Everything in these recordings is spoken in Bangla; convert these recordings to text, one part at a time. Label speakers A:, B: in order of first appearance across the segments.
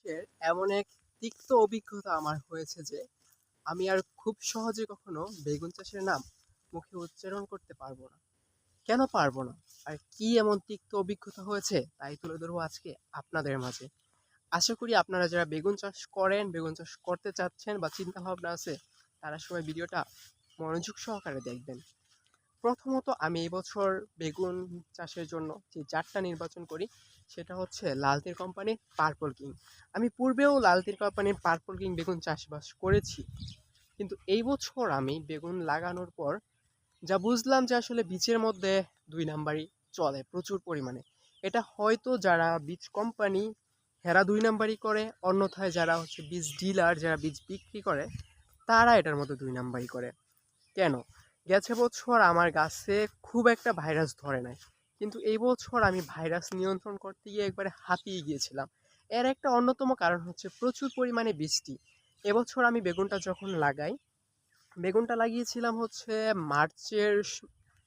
A: চাষের এমন এক তিক্ত অভিজ্ঞতা আমার হয়েছে যে আমি আর খুব সহজে কখনো বেগুন চাষের নাম মুখে উচ্চারণ করতে পারবো না। কেন পারবো না? আর কি এমন তিক্ত অভিজ্ঞতা হয়েছে তাই তুলে ধরবো আজকে আপনাদের মাঝে। আশা করি আপনারা যারা বেগুন চাষ করেন, বেগুন চাষ করতে চাচ্ছেন বা চিন্তা ভাবনা আছে, তারা সবাই ভিডিওটা মনোযোগ সহকারে দেখবেন। প্রথমত আমি এবছর বেগুন চাষের জন্য যে জাতটা নির্বাচন করি সেটা হচ্ছে লালতির কোম্পানির পার্পল কিং। আমি পূর্বেও লালতির কোম্পানির পার্পল কিং বেগুন চাষবাস করেছি, কিন্তু এই বছর আমি বেগুন লাগানোর পর যা বুঝলাম যে আসলে বীজের মধ্যে দুই নাম্বারই চলে প্রচুর পরিমাণে। এটা হয়তো যারা বীজ কোম্পানি হেরা দুই নাম্বারই করে, অন্যথায় যারা হচ্ছে বীজ ডিলার, যারা বীজ বিক্রি করে, তারা এটার মধ্যে দুই নাম্বারই করে। কেন? গেছে বছর আমার গাছে খুব একটা ভাইরাস ধরে নাই, কিন্তু এই বছর আমি ভাইরাস নিয়ন্ত্রণ করতে গিয়ে একবারে হাঁপিয়ে গিয়েছিলাম। এর একটা অন্যতম কারণ হচ্ছে প্রচুর পরিমাণে বৃষ্টি। এবছর আমি বেগুনটা যখন লাগাই, বেগুনটা লাগিয়েছিলাম হচ্ছে মার্চের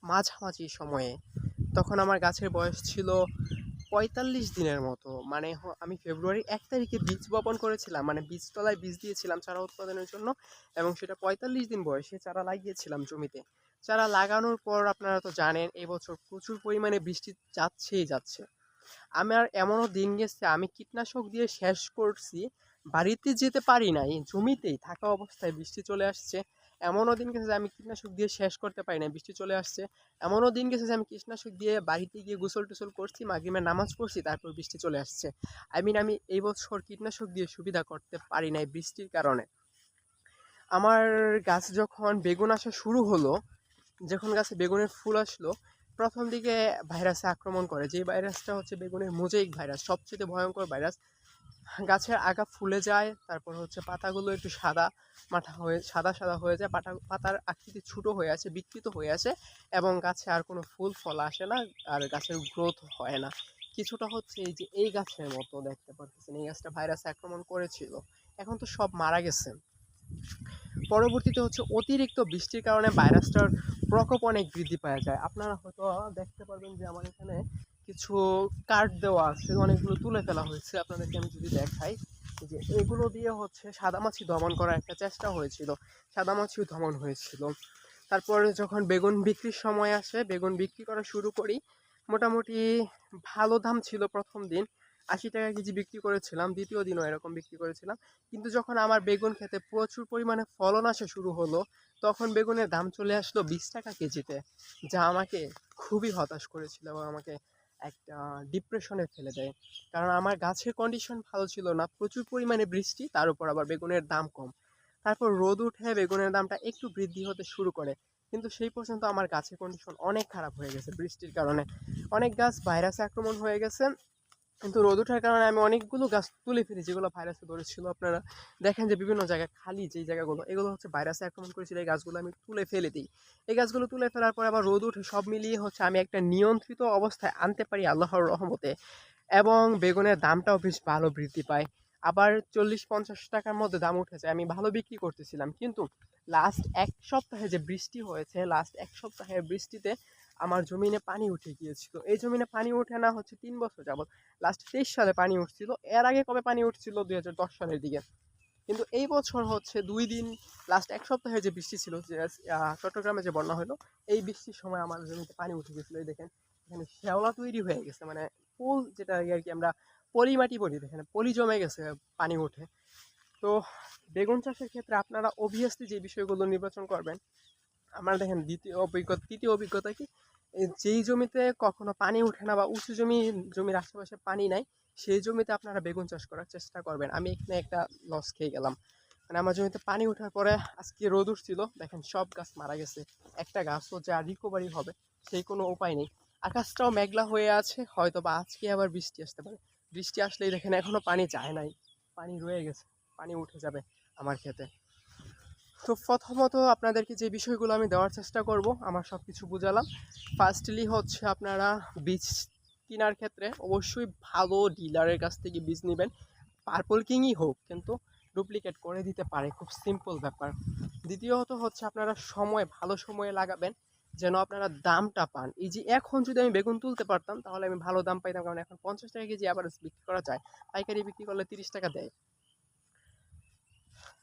A: মাঝামাঝি সময়ে। তখন আমার গাছের বয়স ছিল ৪৫ দিনের মতো, মানে আমি ফেব্রুয়ারি ১ তারিখে বীজ বপন করেছিলাম, মানে বীজতলায় বীজ দিয়েছিলাম চারা উৎপাদনের জন্য, এবং সেটা ৪৫ দিন বয়সে চারা লাগিয়েছিলাম জমিতে। চারা লাগানোর পর আপনারা তো জানেন এবছর প্রচুর পরিমাণে বৃষ্টি যাচ্ছেই যাচ্ছে। আমার এমনও দিন গেছে আমি কীটনাশক দিয়ে শেষ করছি, বাড়িতে যেতে পারি নাই, জমিতেই থাকা অবস্থায় বৃষ্টি চলে আসছে। এমনও দিন গেছে যে আমি কীটনাশক দিয়ে শেষ করতে পারি না, বৃষ্টি চলে আসছে। এমনও দিন গেছে যে আমি কীটনাশক দিয়ে বাড়িতে গিয়ে গোসল টোসল করছি, মাগরিবের নামাজ পড়ছি, তারপর বৃষ্টি চলে আসছে। আমি এই বছর কীটনাশক দিয়ে সুবিধা করতে পারি নাই বৃষ্টির কারণে। আমার গাছ যখন বেগুন আসা শুরু হলো, যখন গাছে বেগুনের ফুল আসলো, প্রথম দিকে ভাইরাসে আক্রমণ করে, যে ভাইরাসটা হচ্ছে বেগুনের মোজাইক ভাইরাস, সবচেয়ে ভয়ঙ্কর ভাইরাস। গাছের আগা ফুলে যায়, তারপর হচ্ছে পাতাগুলো একটু সাদা মাঠা হয়ে সাদা সাদা হয়ে যায়, পাতার আকৃতি ছোট হয়ে আছে, বিকৃত হয়ে আছে, এবং গাছে আর কোনো ফুল ফল আসে না, আর গাছের গ্রোথ হয় না। কিছুটা হচ্ছে এই যে এই গাছের মতো দেখতে পাচ্ছেন, এই গাছটা ভাইরাসে আক্রমণ করেছিল, এখন তো সব মারা গেছে। পরবর্তীতে হচ্ছে অতিরিক্ত বৃষ্টির কারণে ভাইরাসটার প্রকোপ অনেক বৃদ্ধি পাওয়া যায়। আপনারা হয়তো দেখতে পারবেন যে আমার এখানে কিছু কার্ড দেওয়া আছে, অনেকগুলো তুলে ফেলা হয়েছে। আপনাদেরকে আমি যদি দেখাই, যে এগুলো দিয়ে হচ্ছে সাদামাছি দমন করার একটা চেষ্টা হয়েছিল, সাদামাছিও দমন হয়েছিল। তারপরে যখন বেগুন বিক্রির সময় আসে, বেগুন বিক্রি করা শুরু করি, মোটামুটি ভালো দাম ছিল। প্রথম দিন ৮০ টাকা কেজি বিক্রি করেছিলাম, দ্বিতীয় দিনও এরকম বিক্রি করেছিলাম। কিন্তু যখন আমার বেগুন খেতে প্রচুর পরিমাণে ফলন আসা শুরু হলো, তখন বেগুনের দাম চলে আসলো ২০ টাকা কেজিতে, যা আমাকে খুবই হতাশ করেছিল এবং আমাকে একটা ডিপ্রেশনে ফেলে দেয়। কারণ আমার গাছের কন্ডিশন ভালো ছিল না, প্রচুর পরিমাণে বৃষ্টি, তার উপর আবার বেগুনের দাম কম। তারপর রোদ উঠে বেগুনের দামটা একটু বৃদ্ধি হতে শুরু করে, কিন্তু সেই পর্যন্ত আমার গাছের কন্ডিশন অনেক খারাপ হয়ে গেছে বৃষ্টির কারণে। অনেক গাছ ভাইরাসে আক্রমণ হয়ে গেছে, কিন্তু রোদ ওঠার কারণে আমি অনেকগুলো গাছ তুলে ফেলি যেগুলো ভাইরাসে ধরেছিল। আপনারা দেখেন যে বিভিন্ন জায়গায় খালি যেই জায়গাগুলো, এগুলো হচ্ছে ভাইরাসে আক্রমণ করেছিল, এই গাছগুলো আমি তুলে ফেলে দিই। এই গাছগুলো তুলে ফেলার পরে আবার রোদ উঠে, সব মিলিয়ে হচ্ছে আমি একটা নিয়ন্ত্রিত অবস্থায় আনতে পারি আল্লাহর রহমতে, এবং বেগুনের দামটাও বেশ ভালো বৃদ্ধি পায়। আবার ৪০-৫০ টাকার মধ্যে দাম উঠে যায়, আমি ভালো বিক্রি করতেছিলাম। কিন্তু লাস্ট ১ সপ্তাহে যে বৃষ্টি হয়েছে, লাস্ট ১ সপ্তাহের বৃষ্টিতে আমার জমিনে পানি উঠে গিয়েছিল। এই জমিনে পানি ওঠে না হচ্ছে ৩ বছর যাবত। লাস্ট ২৩ সালে পানি উঠছিল, এর আগে কবে পানি উঠছিল ২০১০ সালের দিকে। কিন্তু এই বছর হচ্ছে ২ দিন, লাস্ট ১ সপ্তাহে যে বৃষ্টি ছিল, যে চট্টগ্রামে যে বন্যা হলো, এই বৃষ্টির সময় আমার জমিতে পানি উঠে গেছিলো। এই দেখেন এখানে শ্যাওলা তৈরি হয়ে গেছে, মানে পুল যেটা আর কি আমরা পলি মাটি বলি, এখানে পলি জমে গেছে পানি উঠে। তো বেগুন চাষের ক্ষেত্রে আপনারা অবভিয়াসলি যে বিষয়গুলো নির্বাচন করবেন, আমার দেখেন তৃতীয় অভিজ্ঞতা কি, যেই জমিতে কখনো পানি ওঠে না বা উঁচু জমির আশেপাশে পানি নাই, সেই জমিতে আপনারা বেগুন চাষ করার চেষ্টা করবেন। আমি এখানে একটা লস খেয়ে গেলাম, মানে আমার জমিতে পানি ওঠার পরে আজকে রোদ উঠছিল, দেখেন সব গাছ মারা গেছে। একটা গাছও যা রিকভারি হবে সেই কোনো উপায় নেই। আকাশটাও মেঘলা হয়ে আছে, হয়তো বা আজকে আবার বৃষ্টি আসতে পারে। বৃষ্টি আসলেই দেখেন এখনো পানি যায় নাই, পানি রয়ে গেছে, পানি উঠে যাবে আমার ক্ষেতে। তো প্রথমত আপনাদেরকে যে বিষয়গুলো আমি দেওয়ার চেষ্টা করব, আমার সব কিছু বুঝালাম। ফার্স্টলি হচ্ছে আপনারা বীজ কেনার ক্ষেত্রে অবশ্যই ভালো ডিলারের কাছ থেকে বীজ নেবেন, পার্পল কিংই হোক, কিন্তু ডুপ্লিকেট করে দিতে পারে, খুব সিম্পল ব্যাপার। দ্বিতীয়ত হচ্ছে আপনারা ভালো সময়ে লাগাবেন, যেন আপনারা দামটা পান। এই যে এখন যদি আমি বেগুন তুলতে পারতাম তাহলে আমি ভালো দাম পাইতাম, কারণ এখন 50 টাকা কেজি অ্যাভারেজ বিক্রি করা যায়, পাইকারি বিক্রি করলে 30 টাকা দেয়।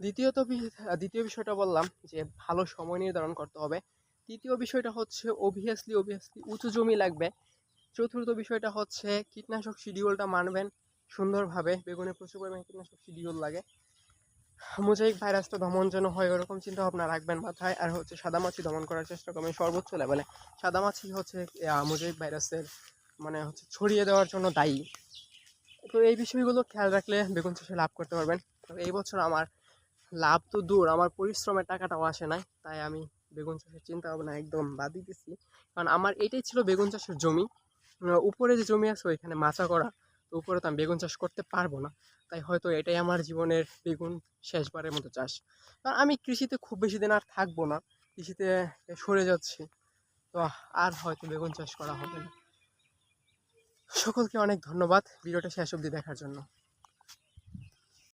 A: দ্বিতীয় বিষয়টা বললাম যে ভালো সময় নির্ধারণ করতে হবে। তৃতীয় বিষয়টা হচ্ছে অবভিয়াসলি উঁচু জমি লাগবে। চতুর্থ বিষয়টা হচ্ছে কীটনাশক শিডিউলটা মানবেন সুন্দরভাবে। বেগুনে প্রচুর পরিমাণে কীটনাশক শিডিউল লাগে। মোজাইক ভাইরাসটা দমন যেন হয় ওরকম চিন্তা ভাবনা রাখবেন মাথায়। আর হচ্ছে সাদামাছি দমন করার চেষ্টা করবেন সর্বোচ্চ লেভেলে। সাদামাছি হচ্ছে মোজাইক ভাইরাসের মানে হচ্ছে ছড়িয়ে দেওয়ার জন্য দায়ী। তো এই বিষয়গুলো খেয়াল রাখলে বেগুন চাষে লাভ করতে পারবেন। তো এই বছর আমার লাভ তো দূর, আমার পরিশ্রমের টাকাটাও আসে নাই, তাই আমি বেগুন চাষের চিন্তা ভাবনা একদম বাদ দিতেছি। কারণ আমার এটাই ছিল বেগুন চাষের জমি। উপরে যে জমি আছে ওইখানে মাচা করা, তো উপরে তো আমি বেগুন চাষ করতে পারবো না। তাই হয়তো এটাই আমার জীবনের বেগুন শেষবারের মতো চাষ। কারণ আমি কৃষিতে খুব বেশি দিন আর থাকবো না, কৃষিতে সরে যাচ্ছি। তো আর হয়তো বেগুন চাষ করা হবে না। সকলকে অনেক ধন্যবাদ ভিডিওটা শেষ অবধি দেখার জন্য।